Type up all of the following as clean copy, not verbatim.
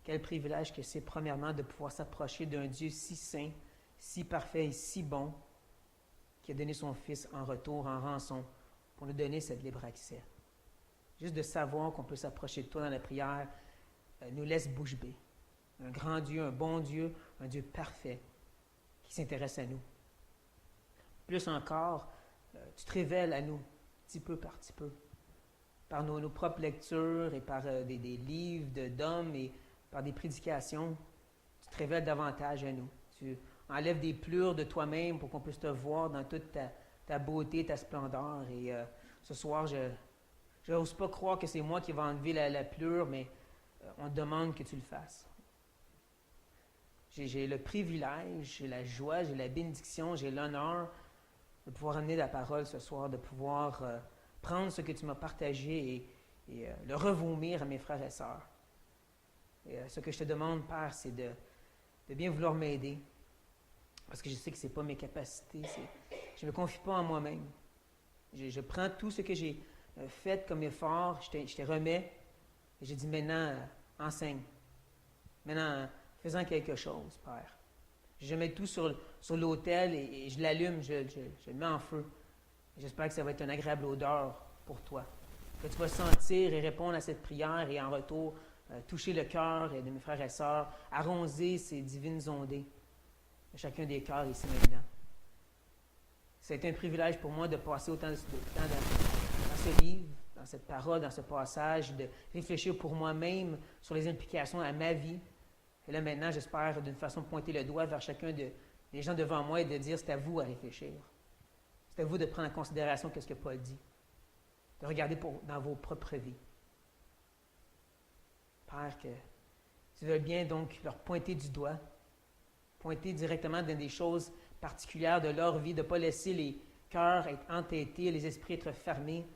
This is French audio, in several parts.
Quel privilège que c'est, premièrement, de pouvoir s'approcher d'un Dieu si saint, si parfait et si bon, qui a donné son Fils en retour, en rançon, pour nous donner cette libre accès. Juste de savoir qu'on peut s'approcher de toi dans la prière nous laisse bouche bée. Un grand Dieu, un bon Dieu, un Dieu parfait qui s'intéresse à nous. Plus encore, tu te révèles à nous, petit peu par petit peu, par nos propres lectures et par des livres d'hommes et par des prédications. Tu te révèles davantage à nous. Tu enlèves des pleurs de toi-même pour qu'on puisse te voir dans toute ta beauté, ta splendeur. Et ce soir, je n'ose pas croire que c'est moi qui vais enlever la pleure, mais on te demande que tu le fasses. J'ai le privilège, j'ai la joie, j'ai la bénédiction, j'ai l'honneur de pouvoir amener la parole ce soir, de pouvoir prendre ce que tu m'as partagé et le revomir à mes frères et sœurs. Et ce que je te demande, Père, c'est de bien vouloir m'aider, parce que je sais que ce n'est pas mes capacités, je ne me confie pas en moi-même. Je prends tout ce que j'ai fait comme effort, je te remets, et je dis maintenant, enseigne. Maintenant, fais-en quelque chose, Père. Je mets tout sur l'autel et je l'allume, je le mets en feu. J'espère que ça va être une agréable odeur pour toi. Que tu vas sentir et répondre à cette prière et en retour, toucher le cœur de mes frères et sœurs, arroser ces divines ondées de chacun des cœurs ici maintenant. C'est un privilège pour moi de passer autant de temps dans ce livre, dans cette parole, dans ce passage, de réfléchir pour moi-même sur les implications à ma vie. Et là, maintenant, j'espère d'une façon pointer le doigt vers chacun des gens devant moi et de dire, c'est à vous à réfléchir. C'est à vous de prendre en considération ce que Paul dit. De regarder dans vos propres vies. Père, que tu veux bien donc leur pointer du doigt, pointer directement dans des choses particulières de leur vie, de ne pas laisser les cœurs être entêtés, les esprits être fermés,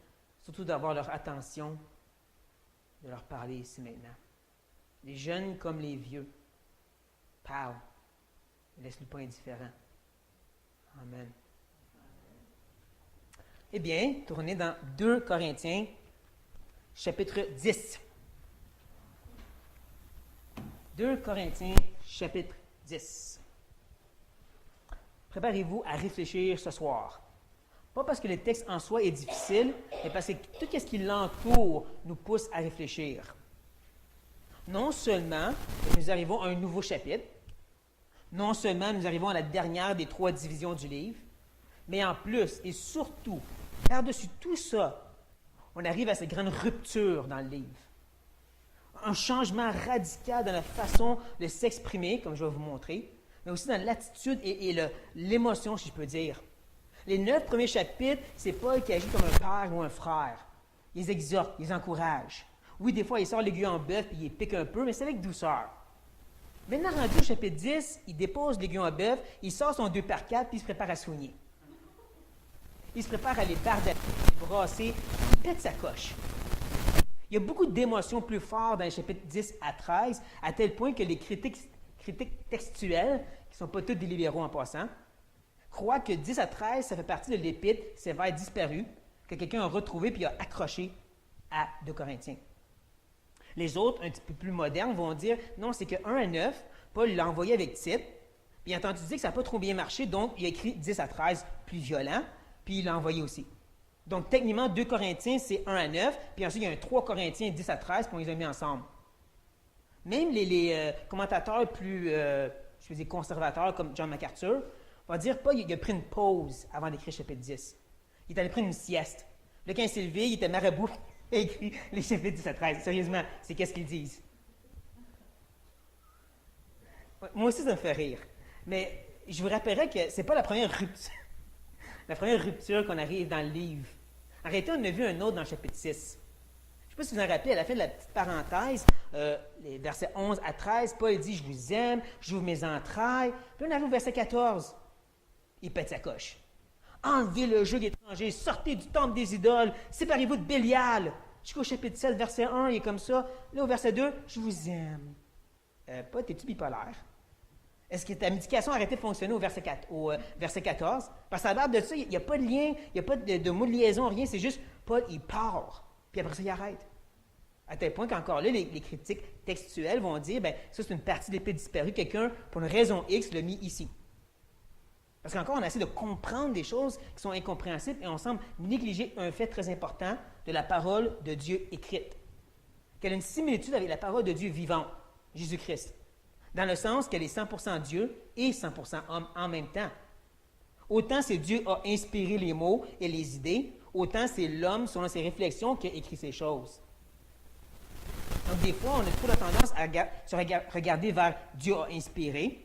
surtout d'avoir leur attention, de leur parler ici maintenant. Les jeunes comme les vieux. Parle. Laisse-le pas indifférent. Amen. Eh bien, tournez dans 2 Corinthiens, chapitre 10. 2 Corinthiens, chapitre 10. Préparez-vous à réfléchir ce soir. Pas parce que le texte en soi est difficile, mais parce que tout ce qui l'entoure nous pousse à réfléchir. Non seulement nous arrivons à un nouveau chapitre, non seulement nous arrivons à la dernière des 3 divisions du livre, mais en plus et surtout, par-dessus tout ça, on arrive à cette grande rupture dans le livre. Un changement radical dans la façon de s'exprimer, comme je vais vous montrer, mais aussi dans l'attitude et l'émotion, si je peux dire. Les 9 premiers chapitres, c'est Paul qui agit comme un père ou un frère. Il les exhorte, il les encourage. Oui, des fois, il sort l'aiguille en bœuf et il pique un peu, mais c'est avec douceur. Maintenant, rendu au chapitre 10, il dépose l'aiguille en bœuf, il sort son 2x4 puis il se prépare à soigner. Il se prépare à les pardonner, brasser, il pète sa coche. Il y a beaucoup d'émotions plus fortes dans les chapitres 10 à 13, à tel point que les critiques textuels, qui ne sont pas tous des libéraux en passant, croient que 10 à 13, ça fait partie de l'épître sévère disparue, que quelqu'un a retrouvé puis a accroché à 2 Corinthiens. Les autres, un petit peu plus modernes, vont dire non, c'est que 1 à 9, Paul l'a envoyé avec Tite, puis il a entendu dire que ça n'a pas trop bien marché, donc il a écrit 10 à 13 plus violent, puis il l'a envoyé aussi. Donc techniquement, 2 Corinthiens, c'est 1 à 9, puis ensuite il y a un 3 Corinthiens 10 à 13, puis on les a mis ensemble. Même les commentateurs plus conservateurs, comme John MacArthur, vont dire Paul il a pris une pause avant d'écrire chapitre 10. Il est allé prendre une sieste. Là, quand il s'est levé, il était marabout et écrit les chapitres 10 à 13. Sérieusement, c'est qu'est-ce qu'ils disent. Moi aussi, ça me fait rire. Mais je vous rappellerai que ce n'est pas la première rupture. La première rupture qu'on arrive dans le livre. En réalité, on a vu un autre dans le chapitre 6. Je ne sais pas si vous vous en rappelez, à la fin de la petite parenthèse, les versets 11 à 13, Paul dit « Je vous aime, j'ouvre mes entrailles ». Puis on arrive au verset 14. Il pète sa coche. « Enlevez le joug étranger, sortez du temple des idoles, séparez-vous de Bélial ». Jusqu'au chapitre 7, verset 1, il est comme ça. Là, au verset 2, « Je vous aime ». Paul, es-tu bipolaire? Est-ce que ta médication a arrêté de fonctionner au verset 14? Parce qu'à la base de ça, il n'y a pas de lien, il n'y a pas de mot de liaison, rien. C'est juste, Paul, il part. Puis après ça, il arrête. À tel point qu'encore là, les critiques textuelles vont dire, ben ça c'est une partie de l'épée disparue, quelqu'un, pour une raison X, l'a mis ici. Parce qu'encore, on essaie de comprendre des choses qui sont incompréhensibles et on semble négliger un fait très important de la parole de Dieu écrite. Qu'elle a une similitude avec la parole de Dieu vivant, Jésus-Christ, dans le sens qu'elle est 100% Dieu et 100% homme en même temps. Autant c'est Dieu a inspiré les mots et les idées, autant c'est l'homme, selon ses réflexions, qui a écrit ces choses. Donc, des fois, on a trop la tendance à se regarder vers Dieu a inspiré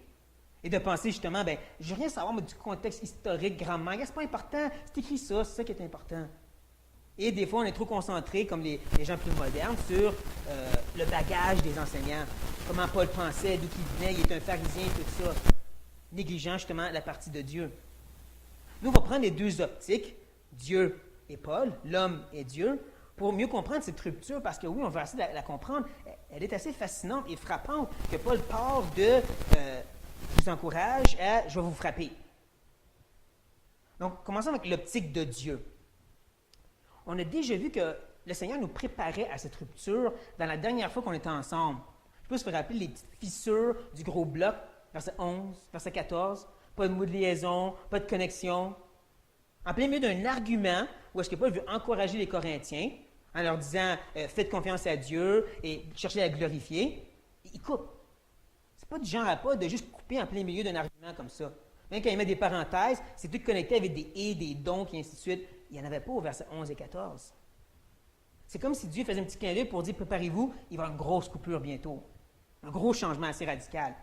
et de penser justement, ben, je veux rien savoir du contexte historique, grammaire, c'est pas important, c'est écrit ça, c'est ça qui est important. Et des fois, on est trop concentré, comme les gens plus modernes, sur le bagage des enseignants, comment Paul pensait, d'où il venait, il est un pharisien, tout ça, négligeant justement la partie de Dieu. Nous, on va prendre les deux optiques, Dieu et Paul, l'homme et Dieu, pour mieux comprendre cette rupture, parce que oui, on va essayer de la comprendre. Elle est assez fascinante et frappante que Paul part de je vous encourage à je vais vous frapper. Donc, commençons avec l'optique de Dieu. On a déjà vu que le Seigneur nous préparait à cette rupture dans la dernière fois qu'on était ensemble. Je peux se rappeler les petites fissures du gros bloc, verset 11, verset 14, pas de mot de liaison, pas de connexion. En plein milieu d'un argument où est-ce que Paul veut encourager les Corinthiens en leur disant faites confiance à Dieu et cherchez à le glorifier, il coupe. C'est pas du genre à pas de juste couper en plein milieu d'un argument comme ça. Même quand il met des parenthèses, c'est tout connecté avec des et, des donc et ainsi de suite. Il n'y en avait pas au verset 11 et 14. C'est comme si Dieu faisait un petit clin d'œil pour dire préparez-vous, il va y avoir une grosse coupure bientôt. Un gros changement assez radical.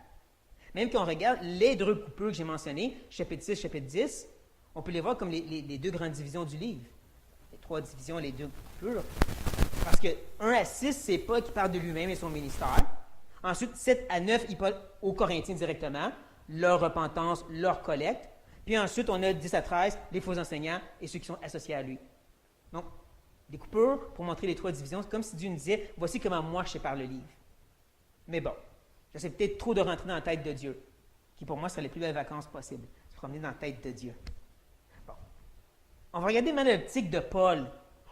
Même quand on regarde les deux coupures que j'ai mentionnées, chapitre 6, chapitre 10, on peut les voir comme les deux grandes divisions du livre. Les trois divisions, les deux coupures. Parce que 1 à 6, c'est Paul qui parle de lui-même et son ministère. Ensuite, 7 à 9, il parle aux Corinthiens directement, leur repentance, leur collecte. Puis ensuite, on a 10 à 13, les faux enseignants et ceux qui sont associés à lui. Donc, des coupures pour montrer les trois divisions. C'est comme si Dieu nous disait, voici comment moi je sépare le livre. Mais bon, j'essaie peut-être trop de rentrer dans la tête de Dieu, qui pour moi serait les plus belles vacances possibles, se promener dans la tête de Dieu. Bon. On va regarder maintenant l'optique de Paul.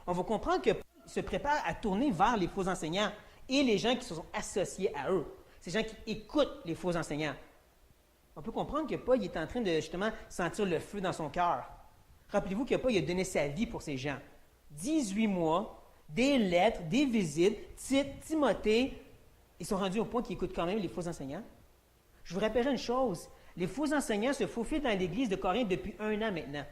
On va comprendre que Paul se prépare à tourner vers les faux enseignants et les gens qui se sont associés à eux. Ces gens qui écoutent les faux enseignants. On peut comprendre que Paul est en train de justement sentir le feu dans son cœur. Rappelez-vous que Paul a donné sa vie pour ces gens. 18 mois, des lettres, des visites, Tite, Timothée, ils sont rendus au point qu'ils écoutent quand même les faux enseignants. Je vous rappellerai une chose, les faux enseignants se faufilent dans l'église de Corinthe depuis 1 an maintenant.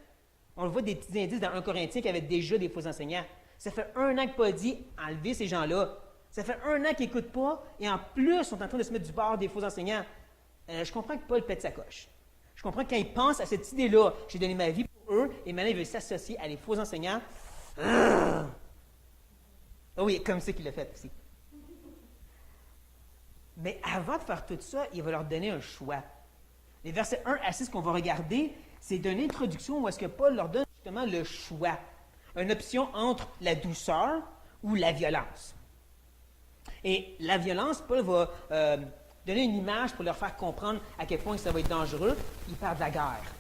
On voit des petits indices dans 1 Corinthiens qu'il y avait déjà des faux enseignants. Ça fait 1 an que Paul dit enlevez ces gens-là. Ça fait 1 an qu'ils n'écoutent pas et en plus sont en train de se mettre du bord des faux enseignants. Je comprends que Paul pète sa coche. Je comprends que quand il pense à cette idée-là, j'ai donné ma vie pour eux et maintenant il veut s'associer à les faux enseignants. Ah oui, comme ça qu'il l'a fait aussi. Mais avant de faire tout ça, il va leur donner un choix. Les versets 1 à 6 qu'on va regarder, c'est une introduction où est-ce que Paul leur donne justement le choix. Une option entre la douceur ou la violence. Et la violence, Paul va donner une image pour leur faire comprendre à quel point ça va être dangereux. Il parle de la guerre.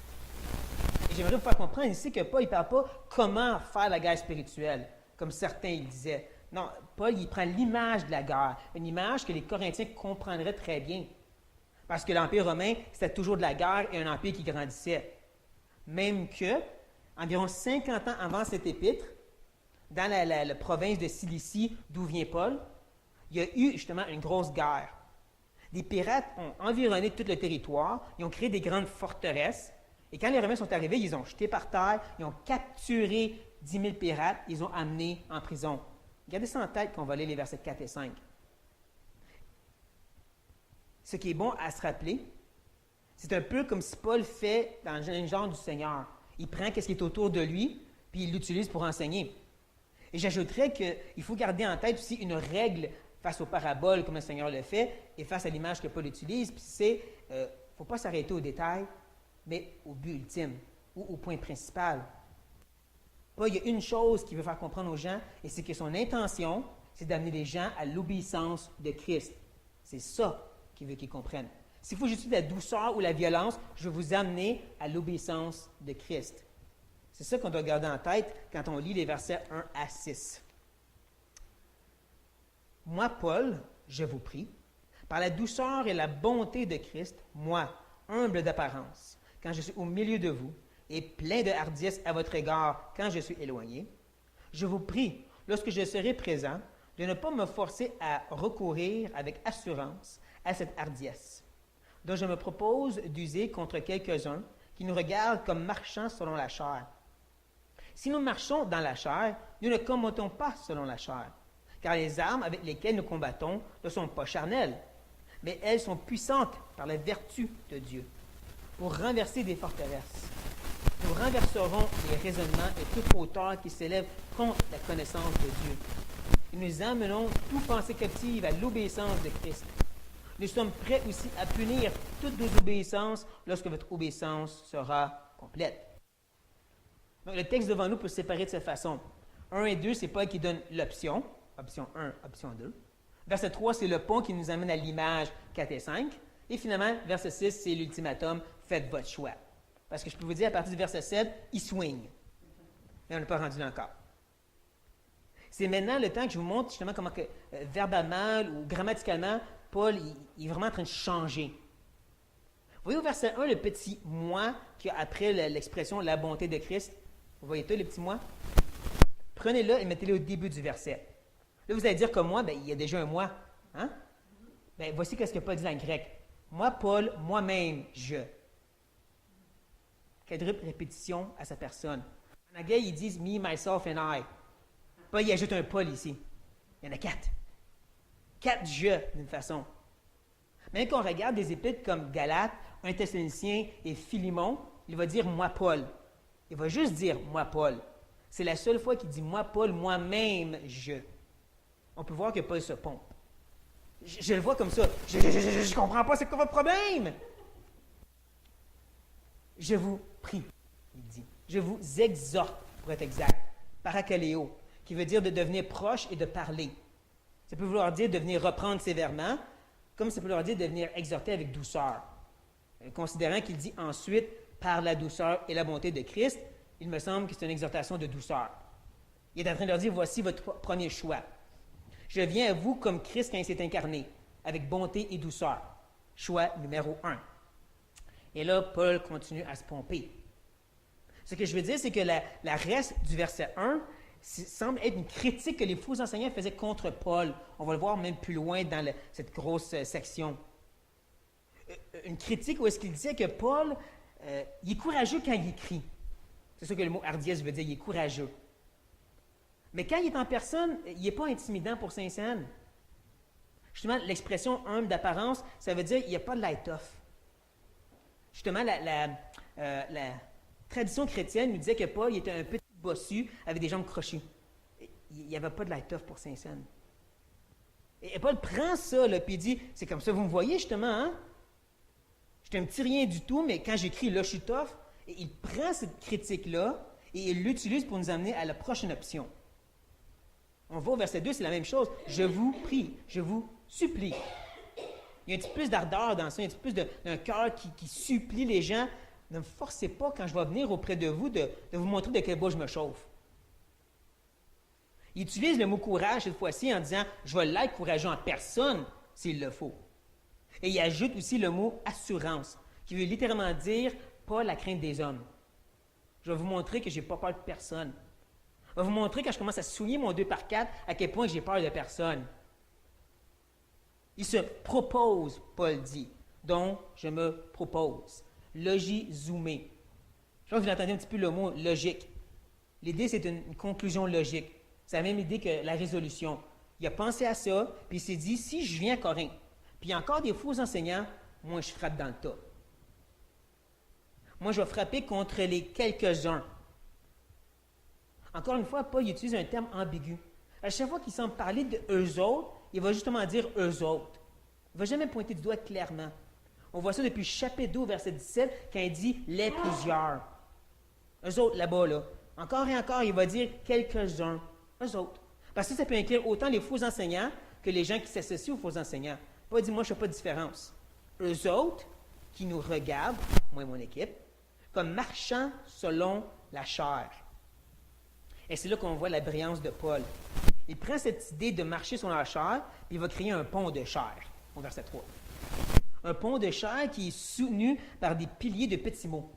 Et j'aimerais vous faire comprendre ici que Paul ne parle pas comment faire la guerre spirituelle, comme certains il disaient. Non, Paul, il prend l'image de la guerre, une image que les Corinthiens comprendraient très bien. Parce que l'Empire romain, c'était toujours de la guerre et un empire qui grandissait. Même que, environ 50 ans avant cette épître, dans la province de Cilicie, d'où vient Paul, il y a eu justement une grosse guerre. Des pirates ont environné tout le territoire, ils ont créé des grandes forteresses, et quand les Romains sont arrivés, ils ont jeté par terre, ils ont capturé 10 000 pirates, ils ont amenés en prison. Gardez ça en tête quand on va lire les versets 4 et 5. Ce qui est bon à se rappeler, c'est un peu comme si Paul fait dans le genre du Seigneur. Il prend ce qui est autour de lui, puis il l'utilise pour enseigner. Et j'ajouterais qu'il faut garder en tête aussi une règle face aux paraboles, comme le Seigneur le fait, et face à l'image que Paul utilise, puis c'est, il ne faut pas s'arrêter aux détails, mais au but ultime, ou au point principal. Paul, il y a une chose qu'il veut faire comprendre aux gens, et c'est que son intention, c'est d'amener les gens à l'obéissance de Christ. C'est ça qu'il veut qu'ils comprennent. S'il faut juste la douceur ou la violence, je veux vous amener à l'obéissance de Christ. C'est ça qu'on doit garder en tête quand on lit les versets 1 à 6. Moi, Paul, je vous prie, par la douceur et la bonté de Christ, moi, humble d'apparence, quand je suis au milieu de vous, et plein de hardiesse à votre égard quand je suis éloigné, je vous prie, lorsque je serai présent, de ne pas me forcer à recourir avec assurance à cette hardiesse, dont je me propose d'user contre quelques-uns qui nous regardent comme marchant selon la chair. Si nous marchons dans la chair, nous ne combattons pas selon la chair, car les armes avec lesquelles nous combattons ne sont pas charnelles, mais elles sont puissantes par la vertu de Dieu, pour renverser des forteresses. Nous renverserons les raisonnements et toute hauteur qui s'élève contre la connaissance de Dieu. Et nous amenons toute pensée captive à l'obéissance de Christ. Nous sommes prêts aussi à punir toute désobéissance lorsque votre obéissance sera complète. Donc, le texte devant nous peut se séparer de cette façon. 1 et 2, c'est Paul qui donne l'option, option 1, option 2. Verset 3, c'est le pont qui nous amène à l'image 4 et 5. Et finalement, verset 6, c'est l'ultimatum, faites votre choix. Parce que je peux vous dire, à partir du verset 7, il swing. Mais on n'est pas rendu là encore. C'est maintenant le temps que je vous montre justement comment que, verbalement ou grammaticalement, Paul il est vraiment en train de changer. Vous voyez au verset 1 le petit « moi » qui a après l'expression « la bonté de Christ ». Vous voyez tout le petit « moi ». Prenez-le et mettez-le au début du verset. Là, vous allez dire comme moi, il y a déjà un « moi ». Hein? Voici ce que Paul dit en grec. « Moi, Paul, moi-même, je ». Quadruple répétition à sa personne. En anglais, ils disent « me, myself and I ». Paul, il ajoute un « Paul » ici. Il y en a 4. 4 « je » d'une façon. Même quand on regarde des épîtres comme Galates, 1 Thessaloniciens et Philémon, il va dire « moi, Paul ». Il va juste dire « moi, Paul ». C'est la seule fois qu'il dit « moi, Paul, moi-même, je ». On peut voir que Paul se pompe. Je le vois comme ça. Je ne comprends pas, c'est quoi votre problème? Je vous prie, il dit. Je vous exhorte, pour être exact. Parakaleo, qui veut dire de devenir proche et de parler. Ça peut vouloir dire de venir reprendre sévèrement, comme ça peut vouloir dire de venir exhorter avec douceur. Considérant qu'il dit ensuite, par la douceur et la bonté de Christ, il me semble que c'est une exhortation de douceur. Il est en train de leur dire, voici votre premier choix. Je viens à vous comme Christ quand il s'est incarné, avec bonté et douceur. Choix numéro 1. Et là, Paul continue à se pomper. Ce que je veux dire, c'est que la reste du verset 1 semble être une critique que les faux enseignants faisaient contre Paul. On va le voir même plus loin dans cette grosse section. Une critique où est-ce qu'il disait que Paul, il est courageux quand il écrit. C'est ça que le mot hardiesse veut dire, il est courageux. Mais quand il est en personne, il n'est pas intimidant pour Saint-Saëns. Justement, l'expression « humble d'apparence », ça veut dire qu'il n'y a pas de light-off. Justement, la tradition chrétienne nous disait que Paul il était un petit bossu avec des jambes crochues. Il n'y avait pas de light-off pour Saint-Saëns. Et Paul prend ça, là, puis il dit, c'est comme ça, vous me voyez justement, hein? Je suis un petit rien du tout, mais quand j'écris, là, je suis tough. Et il prend cette critique-là et il l'utilise pour nous amener à la prochaine option. On va au verset 2, c'est la même chose. Je vous prie, je vous supplie. Il y a un petit peu plus d'ardeur dans ça, il y a un petit peu plus d'un cœur qui supplie les gens. Ne me forcez pas, quand je vais venir auprès de vous, de vous montrer de quel bois je me chauffe. Il utilise le mot courage cette fois-ci en disant « je vais l'être courageux en personne s'il le faut ». Et il ajoute aussi le mot « assurance », qui veut littéralement dire « pas la crainte des hommes ». Je vais vous montrer que je n'ai pas peur de personne. Je vais vous montrer quand je commence à souligner mon 2x4 à quel point j'ai peur de personne. Il se propose, Paul dit, donc je me propose. Logizomé. Je pense que vous entendez un petit peu le mot logique. L'idée, c'est une conclusion logique. C'est la même idée que la résolution. Il a pensé à ça, puis il s'est dit, si je viens à Corinthe, puis il y a encore des faux enseignants, moi, je frappe dans le tas. Moi, je vais frapper contre les quelques-uns. Encore une fois, Paul utilise un terme ambigu. À chaque fois qu'il semble parler de eux autres, il va justement dire eux autres. Il ne va jamais pointer du doigt clairement. On voit ça depuis chapitre 2, verset 17, quand il dit « les plusieurs ». Eux autres, là-bas, là. Encore et encore, il va dire « quelques-uns ». Eux autres. Parce que ça peut inclure autant les faux enseignants que les gens qui s'associent aux faux enseignants. Paul dit « moi, je ne fais pas de différence ». Eux autres, qui nous regardent, moi et mon équipe, comme marchant selon la chair. Et c'est là qu'on voit la brillance de Paul. il prend cette idée de marcher sur la chair, puis il va créer un pont de chair, au verset 3. Un pont de chair qui est soutenu par des piliers de petits mots.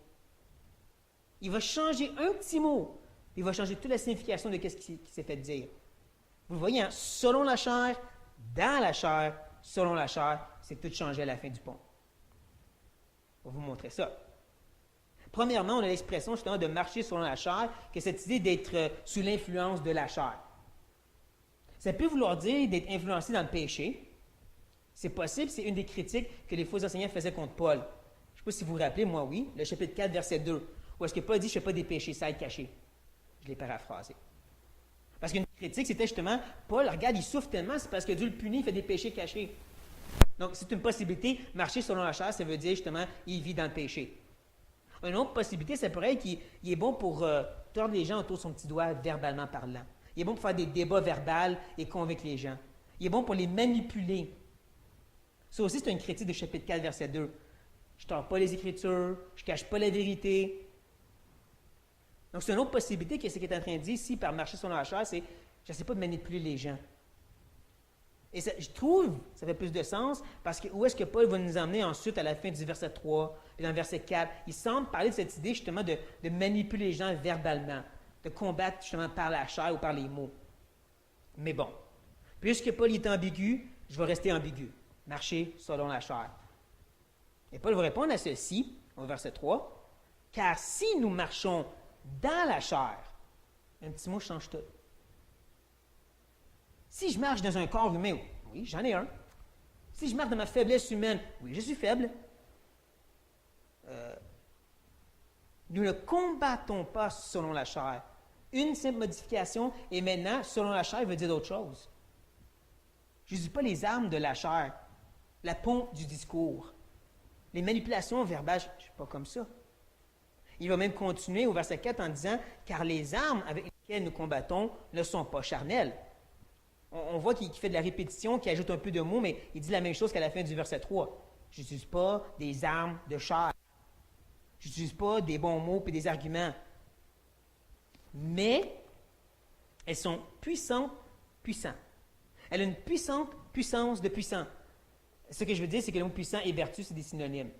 Il va changer un petit mot, puis il va changer toute la signification de ce qui s'est fait dire. Vous le voyez, hein? Selon la chair, dans la chair, selon la chair, c'est tout changé à la fin du pont. On va vous montrer ça. Premièrement, on a l'expression justement de marcher selon la chair, que cette idée d'être sous l'influence de la chair. Ça peut vouloir dire d'être influencé dans le péché. C'est possible, c'est une des critiques que les faux enseignants faisaient contre Paul. Je ne sais pas si vous vous rappelez, moi oui, le chapitre 4, verset 2, où est-ce que Paul dit « Je ne fais pas des péchés sales cachés ». Je l'ai paraphrasé. Parce qu'une critique, c'était justement, Paul, regarde, il souffre tellement, c'est parce que Dieu le punit, il fait des péchés cachés. Donc, c'est une possibilité. Marcher selon la chair, ça veut dire justement, il vit dans le péché. Une autre possibilité, ça pourrait être qu'il est bon pour tordre les gens autour de son petit doigt, verbalement parlant. Il est bon pour faire des débats verbaux et convaincre les gens. Il est bon pour les manipuler. Ça aussi, c'est une critique de chapitre 4, verset 2. Je ne tords pas les Écritures, je ne cache pas la vérité. Donc, c'est une autre possibilité que ce qu'il est en train de dire ici, par marcher selon la chair, c'est je n'essaie pas de manipuler les gens. Et ça, je trouve ça fait plus de sens parce que où est-ce que Paul va nous emmener ensuite à la fin du verset 3 et dans le verset 4? Il semble parler de cette idée justement de manipuler les gens verbalement, de combattre justement par la chair ou par les mots. Mais bon, puisque Paul est ambigu, je vais rester ambigu. Marcher selon la chair. Et Paul va répondre à ceci au verset 3. Car si nous marchons dans la chair, un petit mot change tout. Si je marche dans un corps humain, oui, j'en ai un. Si je marche dans ma faiblesse humaine, oui, je suis faible. Nous ne combattons pas selon la chair. Une simple modification, et maintenant, selon la chair, veut dire d'autres choses. Je ne dis pas les armes de la chair, la pompe du discours. Les manipulations verbales, je ne suis pas comme ça. Il va même continuer au verset 4 en disant « Car les armes avec lesquelles nous combattons ne sont pas charnelles. » On voit qu'il fait de la répétition, qu'il ajoute un peu de mots, mais il dit la même chose qu'à la fin du verset 3. Je n'utilise pas des armes de chair. Je n'utilise pas des bons mots et des arguments. Mais elles sont puissantes. Elle a une puissante puissance de puissant. Ce que je veux dire, c'est que le mot puissant et vertu, c'est des synonymes.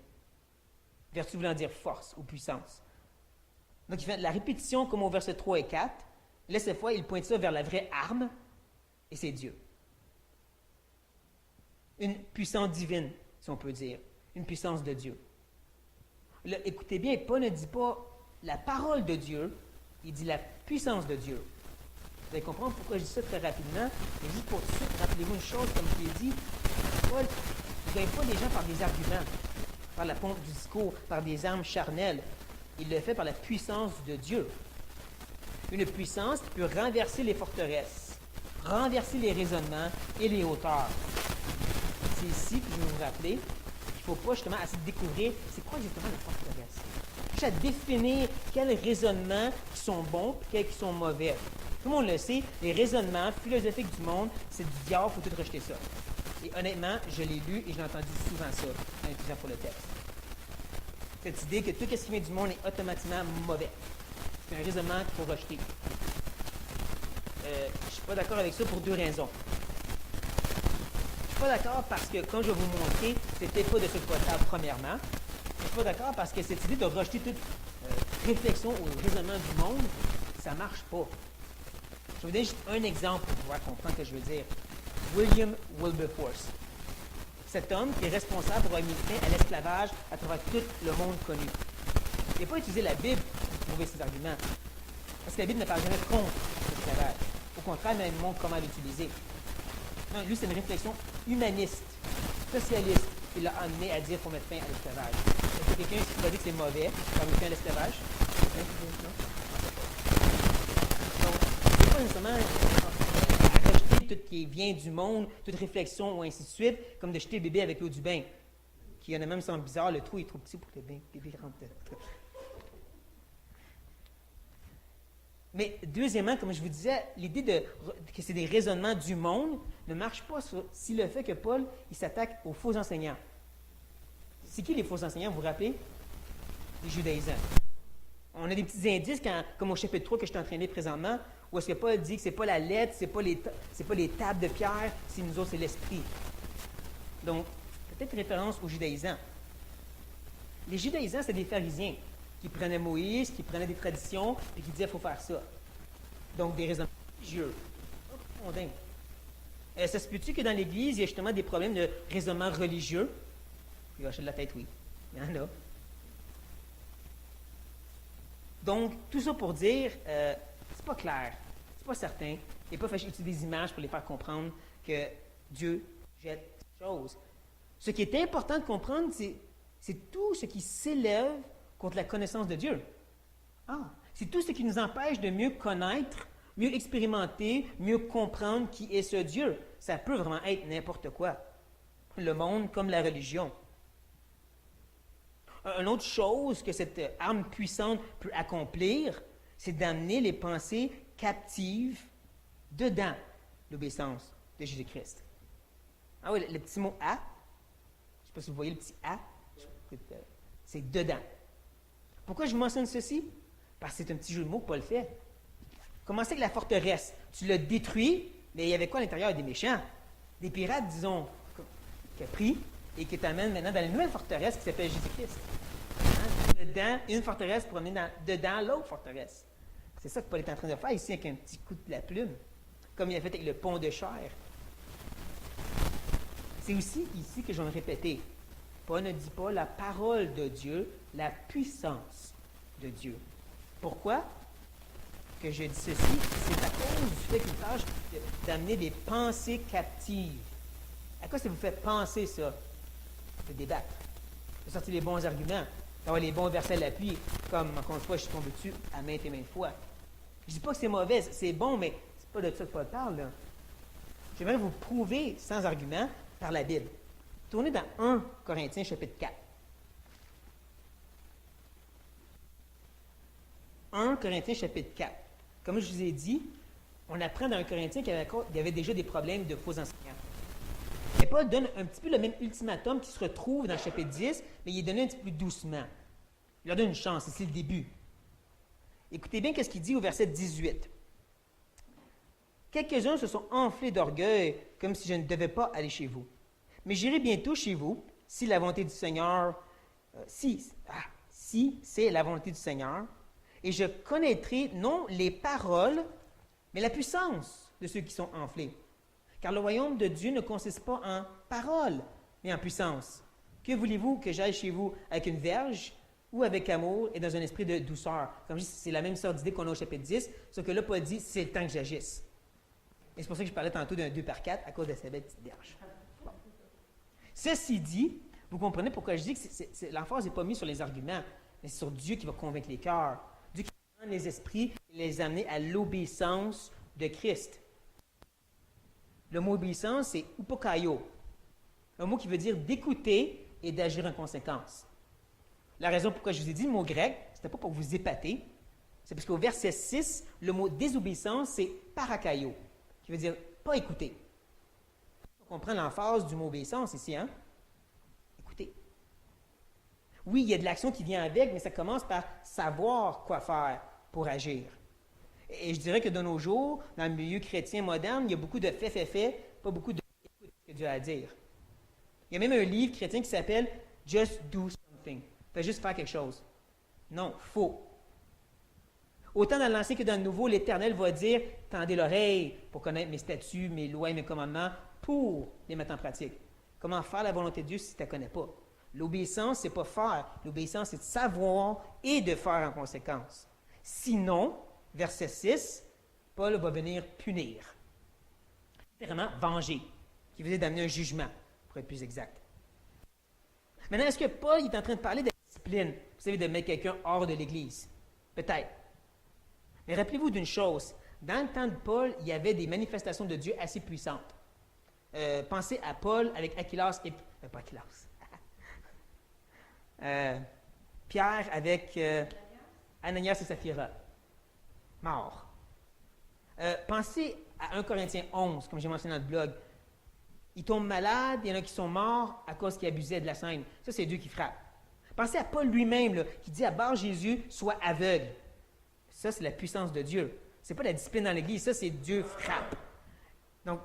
Vertu voulant dire force ou puissance. Donc, il fait de la répétition comme au verset 3 et 4. Là, cette fois, il pointe ça vers la vraie arme, et c'est Dieu. Une puissance divine, si on peut dire. Une puissance de Dieu. Là, écoutez bien, Paul ne dit pas la parole de Dieu, il dit la puissance de Dieu. Vous allez comprendre pourquoi je dis ça très rapidement. Mais juste pour tout de suite, rappelez-vous une chose, comme je l'ai dit, Paul ne gagne pas les gens par des arguments, par la pompe du discours, par des armes charnelles. Il le fait par la puissance de Dieu. Une puissance qui peut renverser les forteresses, renverser les raisonnements et les hauteurs. C'est ici que je vais vous rappeler qu'il ne faut pas justement essayer de découvrir c'est quoi exactement la forteresse. Juste à définir quels raisonnements qui sont bons et quels qui sont mauvais. Tout le monde le sait, les raisonnements philosophiques du monde, c'est du diable, il faut tout rejeter ça. Et honnêtement, je l'ai lu et j'ai entendu souvent ça en utilisant pour le texte. Cette idée que tout ce qui vient du monde est automatiquement mauvais. C'est un raisonnement qu'il faut rejeter. Je ne suis pas d'accord avec ça pour deux raisons. Je ne suis pas d'accord parce que, comme je vais vous montrer, c'était pas de ce potable, premièrement. Je ne suis pas d'accord parce que cette idée de rejeter toute réflexion ou raisonnement du monde, ça ne marche pas. Je vais vous donner juste un exemple pour pouvoir comprendre ce que je veux dire. William Wilberforce. Cet homme qui est responsable pour avoir mis fin à l'esclavage à travers tout le monde connu. Il n'a pas utilisé la Bible pour trouver ses arguments. Parce que la Bible ne parle jamais contre l'esclavage. Au contraire, elle nous montre comment l'utiliser. Non, lui, c'est une réflexion humaniste, socialiste, qui l'a amené à dire qu'il faut mettre fin à l'esclavage. Est-ce que quelqu'un qui va dire que c'est mauvais, faire mettre fin à l'esclavage? Non? Donc, c'est pas nécessairement à rejeter tout ce qui vient du monde, toute réflexion ou ainsi de suite, comme de jeter le bébé avec l'eau du bain. Qui en a même semble bizarre, le trou est trop petit pour que le bébé rentre. Mais deuxièmement, comme je vous disais, l'idée que c'est des raisonnements du monde ne marche pas si le fait que Paul il s'attaque aux faux enseignants. C'est qui les faux enseignants, vous vous rappelez? Les judaïsants. On a des petits indices, comme au chapitre 3 que je suis en train de lire présentement, Ou est-ce que Paul dit que ce n'est pas la lettre, ce n'est pas les tables de pierre, c'est nous autres, c'est l'esprit. Donc, peut-être référence aux judaïsants. Les judaïsants, c'est des pharisiens qui prenaient Moïse, qui prenaient des traditions et qui disaient qu'il faut faire ça. Donc, des raisonnements religieux. Ça se peut-tu que dans l'Église, il y a justement des problèmes de raisonnement religieux? Il va hocher de la tête, oui. Il y en a. Donc, tout ça pour dire, c'est pas clair, c'est pas certain. Il n'est pas fait utiliser des images pour les faire comprendre que Dieu jette ces choses. Ce qui est important de comprendre, c'est tout ce qui s'élève contre la connaissance de Dieu. C'est tout ce qui nous empêche de mieux connaître, mieux expérimenter, mieux comprendre qui est ce Dieu. Ça peut vraiment être n'importe quoi. Le monde comme la religion. Une autre chose que cette arme puissante peut accomplir, c'est d'amener les pensées captives dedans l'obéissance de Jésus-Christ. Ah oui, le petit mot « à », je ne sais pas si vous voyez le petit « à », c'est « dedans ». Pourquoi je mentionne ceci? Parce que c'est un petit jeu de mots que Paul fait. Commencez avec la forteresse. Tu l'as détruit, mais il y avait quoi à l'intérieur? Des méchants, des pirates, disons, qui a pris et qui t'amène maintenant dans la nouvelle forteresse qui s'appelle Jésus-Christ. Dedans, une forteresse pour amener dedans l'autre forteresse. C'est ça que Paul est en train de faire ici avec un petit coup de la plume, comme il a fait avec le pont de chair. C'est aussi ici que je vais me répéter. Paul ne dit pas la parole de Dieu, la puissance de Dieu. Pourquoi que je dis ceci? C'est à cause du fait qu'il tâche d'amener des pensées captives. À quoi ça vous fait penser ça? De débattre, de sortir les bons arguments, d'avoir les bons versets à l'appui, comme, encore une fois, je suis tombé dessus à maintes et maintes fois. Je ne dis pas que c'est mauvais, c'est bon, mais c'est pas de ça que Paul parle, là. J'aimerais vous prouver, sans argument, par la Bible. Tournez dans 1 Corinthiens, chapitre 4. 1 Corinthiens, chapitre 4. Comme je vous ai dit, on apprend dans 1 Corinthiens qu'il y avait déjà des problèmes de faux enseignants. Et Paul donne un petit peu le même ultimatum qui se retrouve dans le chapitre 10, mais il est donné un petit peu plus doucement. Il leur donne une chance, c'est le début. Écoutez bien ce qu'il dit au verset 18. Quelques-uns se sont enflés d'orgueil, comme si je ne devais pas aller chez vous. Mais j'irai bientôt chez vous, si la volonté du Seigneur, si c'est la volonté du Seigneur, et je connaîtrai non les paroles, mais la puissance de ceux qui sont enflés. Car le royaume de Dieu ne consiste pas en paroles, mais en puissance. Que voulez-vous que j'aille chez vous avec une verge ou avec amour et dans un esprit de douceur? Comme je dis, c'est la même sorte d'idée qu'on a au chapitre 10, sauf que là, Paul dit, c'est le temps que j'agisse. Et c'est pour ça que je parlais tantôt d'un 2 par 4 à cause de sa belle petite verge. Bon. Ceci dit, vous comprenez pourquoi je dis que l'emphase n'est pas mise sur les arguments, mais c'est sur Dieu qui va convaincre les cœurs. Dieu qui va prendre les esprits et les amener à l'obéissance de Christ. Le mot obéissance, c'est upokaio, un mot qui veut dire d'écouter et d'agir en conséquence. La raison pourquoi je vous ai dit le mot grec, ce n'était pas pour vous épater, c'est parce qu'au verset 6, le mot désobéissance, c'est parakaio, qui veut dire pas écouter. On comprend l'emphase du mot obéissance ici, hein? Écoutez. Oui, il y a de l'action qui vient avec, mais ça commence par savoir quoi faire pour agir. Et je dirais que de nos jours, dans le milieu chrétien moderne, il y a beaucoup de fait, pas beaucoup de écoute ce que Dieu a à dire. Il y a même un livre chrétien qui s'appelle « Just do something ». Fais juste faire quelque chose. Non, faux. Autant dans l'Ancien que dans le Nouveau, l'Éternel va dire « Tendez l'oreille pour connaître mes statuts, mes lois et mes commandements pour les mettre en pratique. » Comment faire la volonté de Dieu si tu ne la connais pas? L'obéissance, ce n'est pas faire. L'obéissance, c'est de savoir et de faire en conséquence. Sinon, verset 6, Paul va venir punir. Littéralement, venger, qui veut dire d'amener un jugement, pour être plus exact. Maintenant, est-ce que Paul est en train de parler de la discipline? Vous savez, de mettre quelqu'un hors de l'Église? Peut-être. Mais rappelez-vous d'une chose. Dans le temps de Paul, il y avait des manifestations de Dieu assez puissantes. Pensez à Paul avec Aquilas et... pas Aquilas. Pierre avec Ananias et Saphira. Mort. Pensez à 1 Corinthiens 11, comme j'ai mentionné dans le blog. Ils tombent malades, il y en a qui sont morts à cause qu'ils abusaient de la scène. Ça, c'est Dieu qui frappe. Pensez à Paul lui-même, là, qui dit à Bar Jésus, sois aveugle. Ça, c'est la puissance de Dieu. C'est pas la discipline dans l'Église, ça, c'est Dieu frappe. Donc,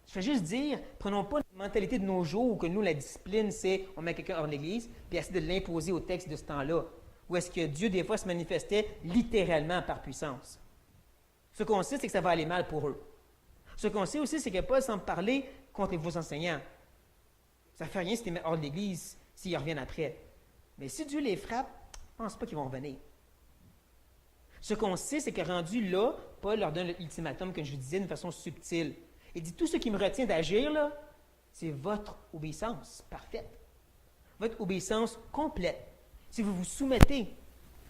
je fais juste dire, prenons pas la mentalité de nos jours où que nous, la discipline, c'est on met quelqu'un hors de l'Église, puis essayer de l'imposer au texte de ce temps-là. Ou est-ce que Dieu, des fois, se manifestait littéralement par puissance? Ce qu'on sait, c'est que ça va aller mal pour eux. Ce qu'on sait aussi, c'est que Paul semble parler contre les faux enseignants. Ça ne fait rien si tu les mets hors de l'Église, s'ils reviennent après. Mais si Dieu les frappe, je ne pense pas qu'ils vont revenir. Ce qu'on sait, c'est que rendu là, Paul leur donne l'ultimatum, comme je vous disais, d'une façon subtile. Il dit, tout ce qui me retient d'agir, là, c'est votre obéissance parfaite. Votre obéissance complète. Si vous vous soumettez,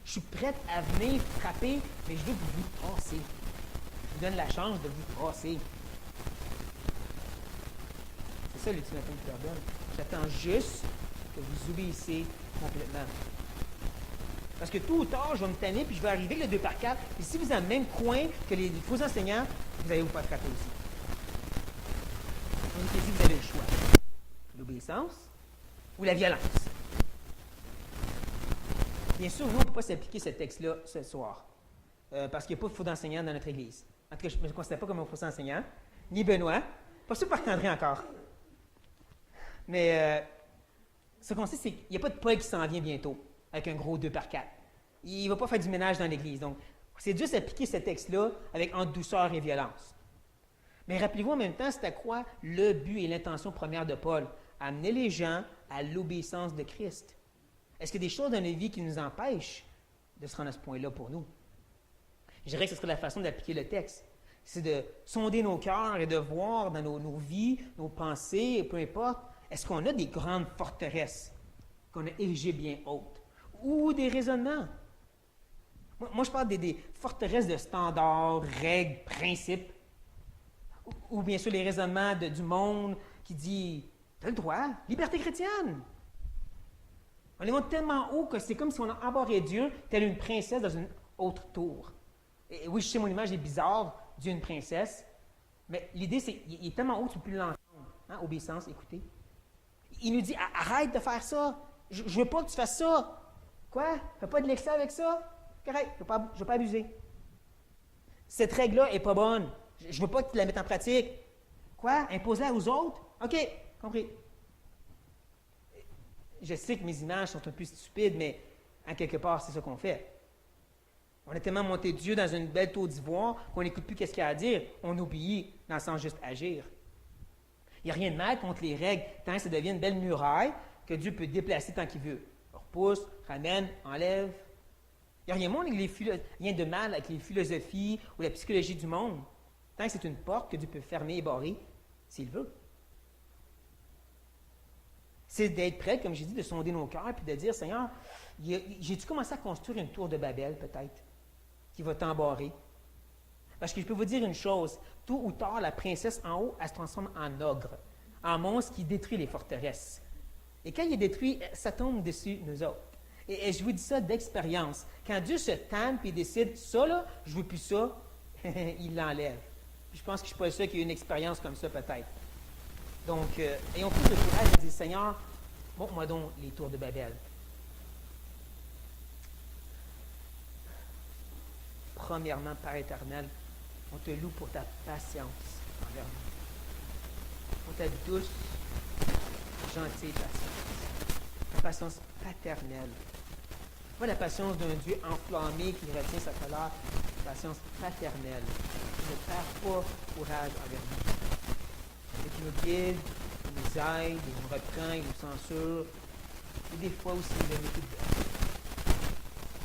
je suis prête à venir frapper, mais je veux que vous vous tassez. Je vous donne la chance de vous tasser. C'est ça l'ultimatum que je leur donne. J'attends juste que vous obéissez complètement. Parce que tôt ou tard, je vais me tanner, puis je vais arriver avec le 2 par 4. Et si vous êtes dans le même coin que les faux enseignants, vous allez vous faire frapper aussi. Donc ici, vous avez le choix. L'obéissance ou la violence. Bien sûr, nous, on ne peut pas s'appliquer ce texte-là ce soir. Parce qu'il n'y a pas de faux enseignants dans notre Église. En tout cas, je ne me considère pas comme un faux enseignant, ni Benoît, pas sûr Marc-André encore. Mais ce qu'on sait, c'est qu'il n'y a pas de Paul qui s'en vient bientôt, avec un gros 2 par 4. Il ne va pas faire du ménage dans l'Église. Donc, c'est juste appliquer ce texte-là avec entre douceur et violence. Mais rappelez-vous en même temps, c'était quoi le but et l'intention première de Paul? Amener les gens à l'obéissance de Christ. Est-ce qu'il y a des choses dans nos vies qui nous empêchent de se rendre à ce point-là pour nous? Je dirais que ce serait la façon d'appliquer le texte. C'est de sonder nos cœurs et de voir dans nos vies, nos pensées, peu importe, est-ce qu'on a des grandes forteresses qu'on a érigées bien hautes? Ou des raisonnements? Moi, je parle des forteresses de standards, règles, principes. Ou bien sûr les raisonnements du monde qui dit « T'as le droit, liberté chrétienne ». On les monte tellement haut que c'est comme si on embarrait Dieu telle une princesse dans une autre tour. Et oui, je sais, mon image est bizarre, Dieu une princesse, mais l'idée, c'est qu'il est tellement haut que tu ne peux plus l'entendre. Hein? Obéissance, écoutez. Il nous dit, arrête de faire ça. Je ne veux pas que tu fasses ça. Quoi? Fais pas de l'excès avec ça? Correct, je ne veux pas abuser. Cette règle-là n'est pas bonne. Je ne veux pas que tu la mettes en pratique. Quoi? Impose-la aux autres? OK, compris. Je sais que mes images sont un peu stupides, mais en quelque part, c'est ça qu'on fait. On a tellement monté Dieu dans une belle tour d'ivoire qu'on n'écoute plus qu'est-ce qu'il y a à dire. On obéit dans le sens juste agir. Il n'y a rien de mal contre les règles tant que ça devient une belle muraille que Dieu peut déplacer tant qu'il veut. On repousse, ramène, enlève. Il n'y a rien de mal avec les philosophies ou la psychologie du monde. Tant que c'est une porte que Dieu peut fermer et barrer s'il veut. C'est d'être prêt, comme j'ai dit, de sonder nos cœurs et de dire, Seigneur, j'ai-tu commencé à construire une tour de Babel, peut-être, qui va t'embarrer? Parce que je peux vous dire une chose, tôt ou tard, la princesse en haut, elle se transforme en ogre, en monstre qui détruit les forteresses. Et quand il est détruit, ça tombe dessus nous autres. Et je vous dis ça d'expérience. Quand Dieu se tanne et décide, ça là, je ne veux plus ça, il l'enlève. Je pense que je ne suis pas le seul qui a eu une expérience comme ça, peut-être. Donc, ayons plus de courage de dire, Seigneur, montre-moi donc les tours de Babel. Premièrement, Père éternel, on te loue pour ta patience envers nous. Pour ta douce, gentille patience. Ta patience paternelle. Pas la patience d'un Dieu enflammé qui retient sa colère. La patience paternelle. Qui ne perd pas courage envers nous. Et qui nous guide, qui nous aide, il nous reprend, il nous censure. Et des fois aussi, il nous donne beaucoup de bien.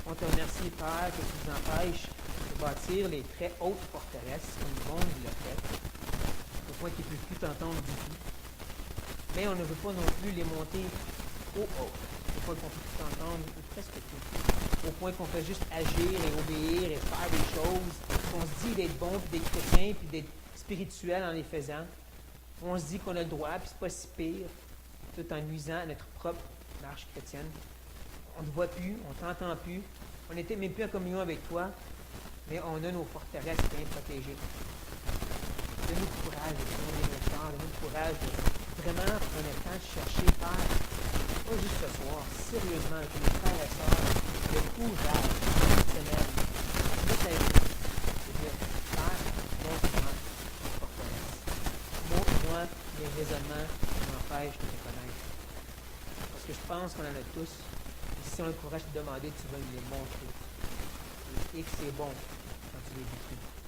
On te remercie, Père, que tu nous empêches de bâtir les très hautes forteresses, comme le monde l'a fait, au point qu'ils ne peuvent plus t'entendre du tout. Mais on ne veut pas non plus les monter trop haut, au point qu'on ne peut plus t'entendre, ou presque tout. Au point qu'on fait juste agir et obéir et faire des choses, qu'on se dit d'être bon, puis d'être chrétien, puis d'être spirituel en les faisant. On se dit qu'on a le droit, puis c'est pas si pire, tout en nuisant à notre propre marche chrétienne. On ne te voit plus, on ne t'entend plus, on n'était même plus en communion avec toi, mais on a nos forteresses bien protégées. Donne-nous le courage de tourner notre temps, donne-nous le courage de vraiment prendre le temps de chercher, Père, pas juste ce soir, sérieusement, avec mes frères et sœurs, le courage personnel de ta vie. mes raisonnements qui m'empêchent de te connaître. Parce que je pense qu'on en a tous. Et si on a le courage de te demander, tu vas nous les montrer. Et que c'est bon quand tu les décris.